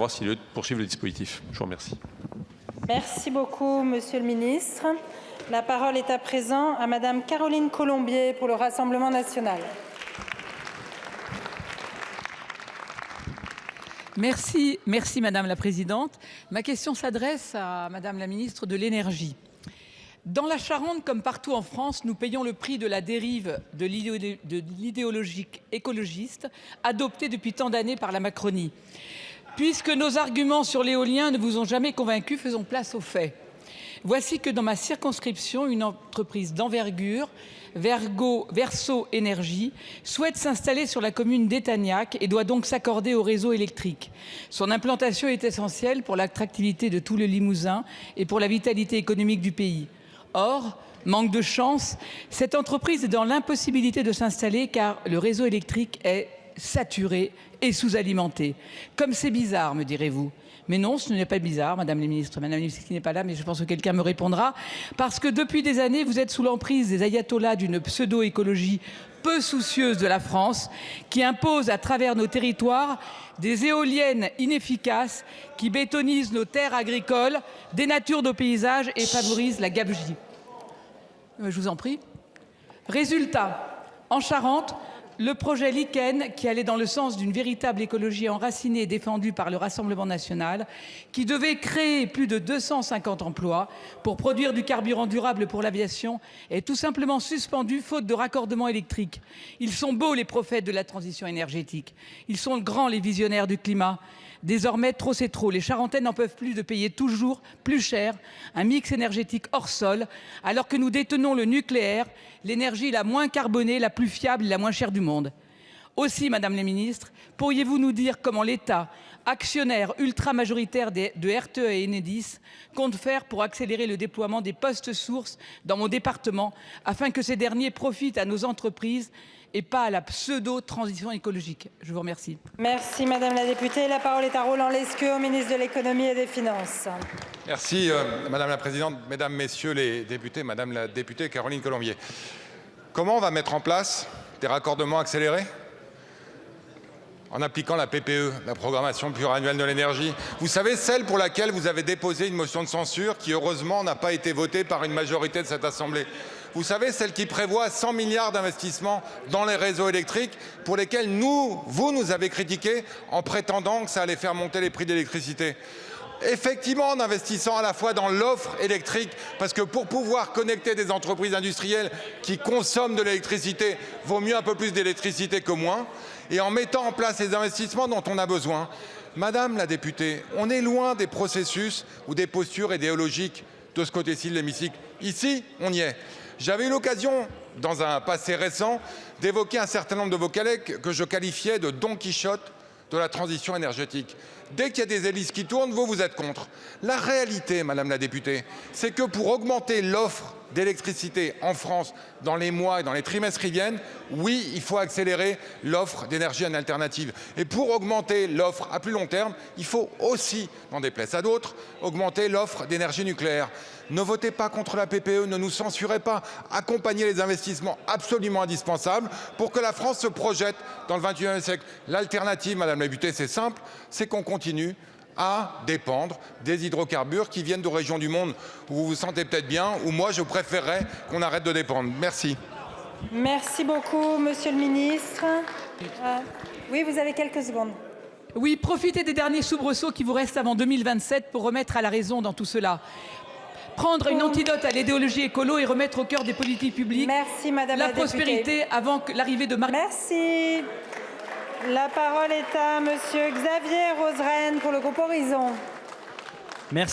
voir s'il est lieu de poursuivre le dispositif. Je vous remercie. Merci beaucoup, Monsieur le Ministre. La parole est à présent à Madame Caroline Colombier pour le Rassemblement national. Merci Madame la Présidente. Ma question s'adresse à Madame la Ministre de l'Énergie. Dans la Charente, comme partout en France, nous payons le prix de la dérive de l'idéologie écologiste adoptée depuis tant d'années par la Macronie. Puisque nos arguments sur l'éolien ne vous ont jamais convaincu, faisons place aux faits. Voici que dans ma circonscription, une entreprise d'envergure, Verso Énergie, souhaite s'installer sur la commune d'Etagnac et doit donc s'accorder au réseau électrique. Son implantation est essentielle pour l'attractivité de tout le Limousin et pour la vitalité économique du pays. Or, manque de chance, cette entreprise est dans l'impossibilité de s'installer car le réseau électrique est saturé et sous-alimenté. Comme c'est bizarre, me direz-vous. Mais non, ce n'est pas bizarre, Madame la Ministre. Madame la Ministre qui n'est pas là, mais je pense que quelqu'un me répondra. Parce que depuis des années, vous êtes sous l'emprise des ayatollahs d'une pseudo-écologie peu soucieuse de la France, qui impose à travers nos territoires des éoliennes inefficaces qui bétonisent nos terres agricoles, dénaturent nos paysages et favorisent la gabegie. Je vous en prie. Résultat, en Charente, le projet Lichen, qui allait dans le sens d'une véritable écologie enracinée et défendue par le Rassemblement national, qui devait créer plus de 250 emplois pour produire du carburant durable pour l'aviation, est tout simplement suspendu faute de raccordement électrique. Ils sont beaux les prophètes de la transition énergétique. Ils sont grands les visionnaires du climat. Désormais, trop c'est trop. Les Charentais n'en peuvent plus de payer toujours plus cher un mix énergétique hors sol, alors que nous détenons le nucléaire, l'énergie la moins carbonée, la plus fiable et la moins chère du monde. Aussi, Madame la Ministre, pourriez-vous nous dire comment l'État, actionnaire ultra-majoritaire de RTE et Enedis, compte faire pour accélérer le déploiement des postes sources dans mon département, afin que ces derniers profitent à nos entreprises et pas à la pseudo-transition écologique. Je vous remercie. Merci Madame la députée. La parole est à Roland Lescure, ministre de l'économie et des finances. Merci Madame la Présidente, Mesdames, Messieurs les députés, Madame la députée Caroline Colombier. Comment on va mettre en place des raccordements accélérés? En appliquant la PPE, la programmation pluriannuelle de l'énergie. Vous savez, celle pour laquelle vous avez déposé une motion de censure qui, heureusement, n'a pas été votée par une majorité de cette Assemblée. Vous savez, celle qui prévoit 100 milliards d'investissements dans les réseaux électriques pour lesquels vous nous avez critiqués en prétendant que ça allait faire monter les prix de l'électricité. Effectivement, en investissant à la fois dans l'offre électrique, parce que pour pouvoir connecter des entreprises industrielles qui consomment de l'électricité, vaut mieux un peu plus d'électricité que moins, et en mettant en place les investissements dont on a besoin. Madame la députée, on est loin des processus ou des postures idéologiques de ce côté-ci de l'hémicycle. Ici, on y est. J'avais eu l'occasion, dans un passé récent, d'évoquer un certain nombre de vos collègues que je qualifiais de Don Quichotte de la transition énergétique. Dès qu'il y a des hélices qui tournent, vous êtes contre. La réalité, Madame la députée, c'est que pour augmenter l'offre d'électricité en France dans les mois et dans les trimestres qui viennent, oui, il faut accélérer l'offre d'énergie en alternative. Et pour augmenter l'offre à plus long terme, il faut aussi, n'en déplaise à d'autres, augmenter l'offre d'énergie nucléaire. Ne votez pas contre la PPE, ne nous censurez pas. Accompagnez les investissements absolument indispensables pour que la France se projette dans le XXIe siècle. L'alternative, Madame la députée, c'est simple, c'est qu'on continue à dépendre des hydrocarbures qui viennent de régions du monde où vous vous sentez peut-être bien, ou moi je préférerais qu'on arrête de dépendre. Merci. Merci beaucoup, Monsieur le Ministre. Oui, vous avez quelques secondes. Oui, profitez des derniers soubresauts qui vous restent avant 2027 pour remettre à la raison dans tout cela. Prendre une antidote à l'idéologie écolo et remettre au cœur des politiques publiques la prospérité avant l'arrivée de Marie. Merci. La parole est à Monsieur Xavier Roseraine pour le groupe Horizon. Merci.